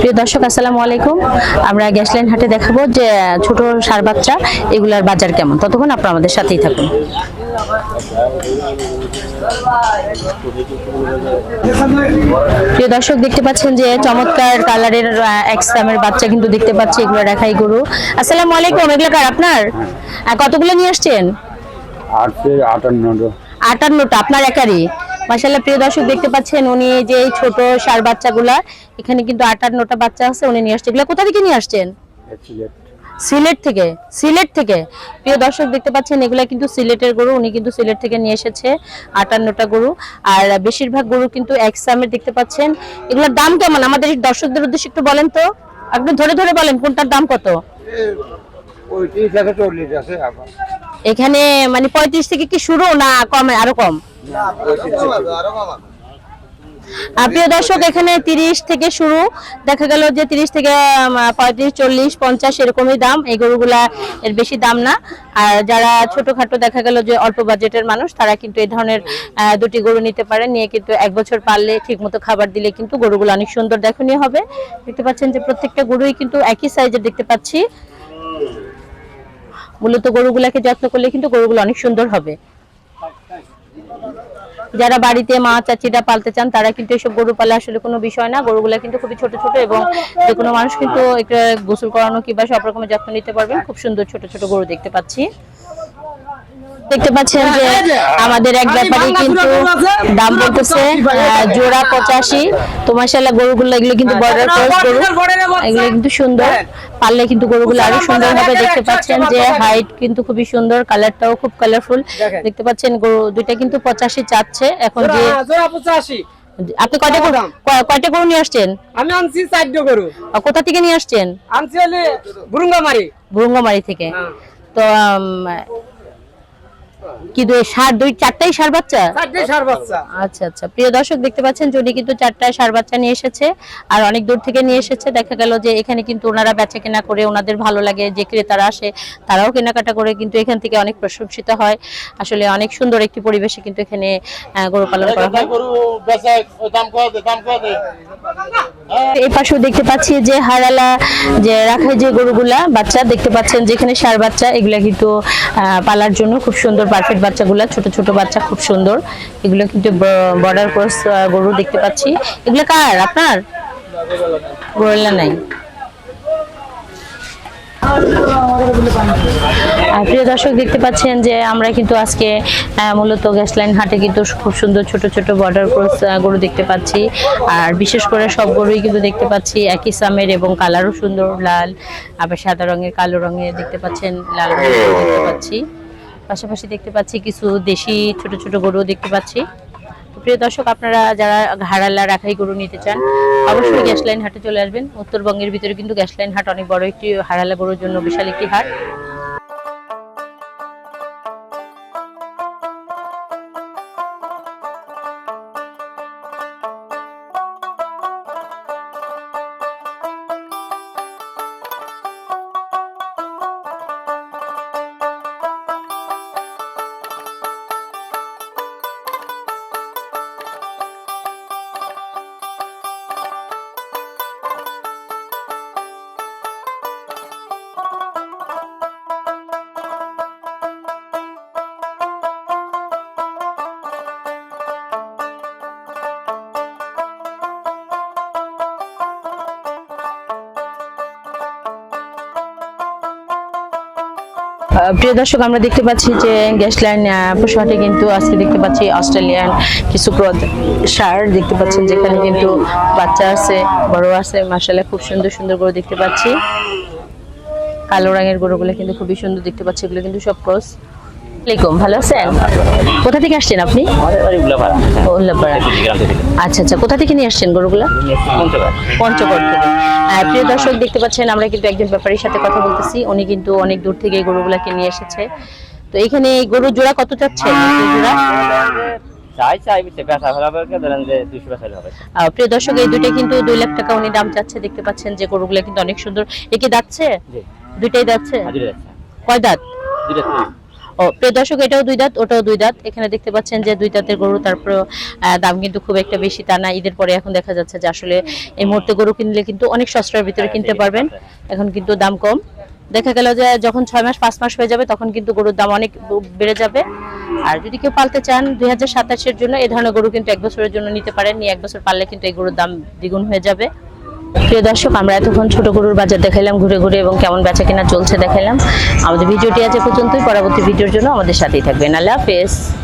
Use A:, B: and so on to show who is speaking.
A: প্রিয় দর্শক আসসালামু আলাইকুম। আমরা গ্যাসলাইন হাটে দেখাবো যে ছোট ষাঁড় বাচ্চা এগুলার বাজার কেমন। ততক্ষণ আপনারা আমাদের সাথেই থাকুন। প্রিয় দর্শক দেখতে পাচ্ছেন যে চমৎকার কালারের এক্সামের বাচ্চা কিন্তু দেখতে পাচ্ছি, এগুলো রাখাই গরু। আসসালামু আলাইকুম, এগুলো কার আপনার? কতগুলো নিয়ে আসছেন? 58টা আপনার একারই? মাশাআল্লাহ। প্রিয় দর্শক দেখতে পাচ্ছেন উনি যে এই ছোট ষাঁড় বাচ্চাগুলা, এখানে কিন্তু 58টা বাচ্চা আছে উনি নিয়ে আসছেন। এগুলো কোথা থেকে নিয়ে আসছেন? সিলেট থেকে। সিলেট থেকে প্রিয় দর্শক দেখতে পাচ্ছেন এগুলা কিন্তু সিলেটের গরু, উনি কিন্তু সিলেট থেকে নিয়ে এসেছে 58টা গরু। আর বেশিরভাগ গরু কিন্তু এক্সামের দেখতে পাচ্ছেন। এগুলোর দাম কেমন আমাদের দর্শকদের উদ্দেশ্যে একটু বলেন তো, আপনি ধরে ধরে বলেন কোনটার দাম কত? এখানে মানে 35 থেকে কি শুরু, না কমে আরো কম? প্রিয় দর্শক এখানে 30 থেকে শুরু, দেখা গেল যে 30 থেকে 35, 40, 50 এরকমই দাম। এই গরুগুলা এর বেশি দাম না। আর যারা ছোটখাটো দেখা গেল যে অল্প বাজেটের মানুষ, তারা কিন্তু এই ধরনের দুটি গরু নিতে পারেন। নিয়ে কিন্তু 1 বছর পাললে ঠিকমতো খাবার দিলে কিন্তু গরুগুলো অনেক সুন্দর দেখনীয় হবে। দেখতে পাচ্ছেন যে প্রত্যেকটা গরুই কিন্তু একই সাইজের দেখতে পাচ্ছি। মূলত গরুগুলাকে যত্ন করলে কিন্তু গরুগুলো অনেক সুন্দর হবে। যারা বাড়িতে মা চাচিরা পালতে চান তারা কিন্তু এসব গরু পালা আসলে কোনো বিষয় না। গরুগুলা কিন্তু খুবই ছোট ছোট এবং যে কোনো মানুষ কিন্তু একটা গোসল করানো কিংবা সব রকমের যত্ন নিতে পারবেন। খুব সুন্দর ছোট ছোট গরু দেখতে পাচ্ছি। দেখতে পাচ্ছেন যে আমাদের এক ব্যাপারী কিন্তু দাম বলতেছে জোড়া 85। তো মাশাআল্লাহ গরুগুলো এগুলো কিন্তু বর্ডার ক্রস গরু, এগুলো কিন্তু সুন্দর। পাললে কিন্তু গরুগুলো আরো সুন্দর হবে। দেখতে পাচ্ছেন যে হাইট কিন্তু খুবই সুন্দর, কালারটাও খুব কালারফুল। দেখতে পাচ্ছেন গরু দুইটা কিন্তু 85 চাচ্ছে এখন। যে
B: জোড়া 85।
A: আপনি কয়টা গরু নিয়ে আসছেন?
B: আমি আনছি 4টা গরু।
A: কোথা থেকে নিয়ে আসছেন?
B: আনছি হলে বুরুঙ্গামারি থেকে।
A: তো কি চারটাই ষাঁড় বাচ্চা? আচ্ছা আচ্ছা। প্রিয় দর্শক দেখতে পাচ্ছেন উনি কিন্তু 4টা ষাঁড় বাচ্চা নিয়ে এসেছে আর অনেক দূর থেকে নিয়ে এসেছে। দেখা গেল যে এখানে কিন্তু ওনারা বেচা কেনা করে, ওনাদের ভালো লাগে যে ক্রেতারা আসে তারাও কেনাকাটা করে কিন্তু এখান থেকে অনেক প্রশংসিত হয়। আসলে অনেক সুন্দর একটি পরিবেশে কিন্তু এখানে গরু পালন করা হয়। এই পাশেও দেখতে পাচ্ছি যে হারালা যে রাখা যে গরুগুলা বাচ্চা দেখতে পাচ্ছেন, যেখানে ষাঁড় বাচ্চা এগুলা কিন্তু পালার জন্য খুব সুন্দর পারফেক্ট বাচ্চাগুলা, ছোট ছোট বাচ্চা খুব সুন্দর। এগুলো কিন্তু বর্ডার ক্রস গরু দেখতে পাচ্ছি। এগুলো কার আপনার? গরুলা নাই। প্রিয় দর্শক দেখতে পাচ্ছেন যে আমরা কিন্তু আজকে মূলত গ্যাসলাইন হাটে কিন্তু খুব সুন্দর ছোট ছোট বর্ডার ক্রস গরু দেখতে পাচ্ছি। আর বিশেষ করে সব গরুই কিন্তু দেখতে পাচ্ছি একই সামের এবং কালারও সুন্দর, লাল আবার সাদা রঙের, কালো রঙের দেখতে পাচ্ছেন, লাল রঙের দেখতে পাচ্ছি। পাশাপাশি দেখতে পাচ্ছি কিছু দেশি ছোট ছোট গরু দেখতে পাচ্ছি। প্রিয় দর্শক আপনারা যারা হারালা রাখাই গরু নিতে চান অবশ্যই গ্যাসলাইন হাটে চলে আসবেন। উত্তরবঙ্গের ভিতরে কিন্তু গ্যাসলাইন হাট অনেক বড় একটি হারালা গরুর জন্য বিশাল একটি হাট। প্রিয় দর্শক আমরা দেখতে পাচ্ছি যে গ্যাসলাইন পশু হাটে কিন্তু আজকে দেখতে পাচ্ছি অস্ট্রেলিয়ান কিছু ষাঁড় দেখতে পাচ্ছেন, যেখানে কিন্তু বাচ্চা আছে, বড় আছে। মাশাআল্লাহ খুব সুন্দর সুন্দর গরু দেখতে পাচ্ছি। কালো রঙের গরুগুলো কিন্তু খুবই সুন্দর দেখতে পাচ্ছি। এগুলো কিন্তু সব ক্রস। ভালো আছেন? কোথা থেকে আসছেন আপনি? আচ্ছা আচ্ছা। কোথা থেকে নিয়ে আসছেন গরুগুলা? পঞ্চগড় থেকে। প্রিয় দর্শক দেখতে পাচ্ছেন আমরা কিন্তু একজন ব্যাপারীর সাথে কথা বলতেছি। উনি কিন্তু অনেক দূর থেকে গরুগুলাকে নিয়ে এসেছে। তো এখানে এই গরু জোড়া কত চাচ্ছেন? প্রিয় দর্শক এই দুইটা কিন্তু 2 লাখ টাকা উনি দাম চাচ্ছে। দেখতে পাচ্ছেন যে গরুগুলা কিন্তু অনেক সুন্দর। একে দাঁতছে? দুইটাই দাঁতছে? কয় দাঁত? ও প্রিয় দর্শক, এটাও 2 দাঁত, ওটাও 2 দাঁত। এখানে দেখতে পাচ্ছেন যে 2 দাঁতের গরু, তারপর দাম কিন্তু খুব একটা বেশি তা না। ঈদের পরে এখন দেখা যাচ্ছে যে আসলে এই মুহূর্তে গরু কিনলে কিন্তু অনেক সস্তার ভিতরে কিনতে পারবেন। এখন কিন্তু দাম কম। দেখা গেল যে যখন 6 মাস 5 মাস হয়ে যাবে তখন কিন্তু গরুর দাম অনেক বেড়ে যাবে। আর যদি কেউ পালতে চান 2027 এর জন্য এই ধরনের গরু কিন্তু 1 বছরের জন্য নিতে পারেন। নিয়ে 1 বছর পাললে কিন্তু এই গরুর দাম দ্বিগুণ হয়ে যাবে। প্রিয় দর্শক, আমরা এতক্ষণ ছোট গরুর বাজার দেখাইলাম ঘুরে ঘুরে, এবং কেমন বেচা কেনা চলছে দেখাইলাম। আমাদের ভিডিওটি আজ এ পর্যন্তই। পরবর্তী ভিডিওর জন্য আমাদের সাথেই থাকবেন। আল্লাহ হাফেজ।